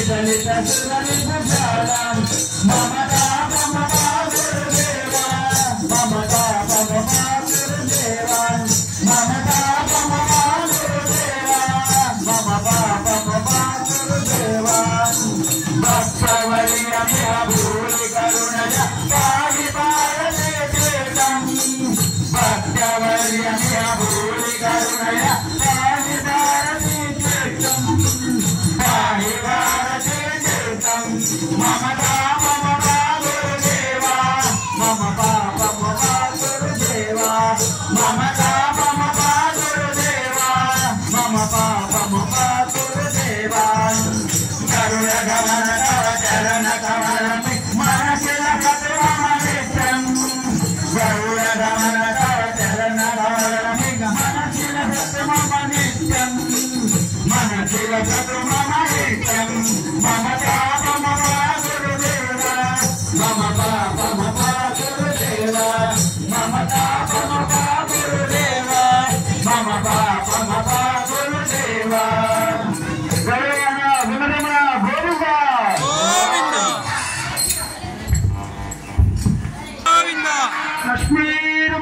दलित सुललित झाला ममता ममता गुरुदेवा ममता ममता गुरुदेवा ममता ममता गुरुदेवा ममता ममता गुरुदेवा भक्तवर्य भूरि करुणया पाहि भारते देशं भक्तवर्य भूरि करुणया पाहि भारते देशं पाहि भारते देशं ममता ममता गुरुदेवा ममता ममता गुरुदेवा ममता ममता गुरुदेवा ममता ममता गुरुदेवा करुण गमन तव चरण कमल मनसि लखतु मम नित्यं करुण गमन तव चरण कमल मनसि लखतु मम नित्यं मनसि लखतु मम नित्यं ममता ममता गुरुदेवा ममता ममता गुरुदेवा ममता ममता गुरुदेवा ममता ममता गुरुदेवा कश्मीर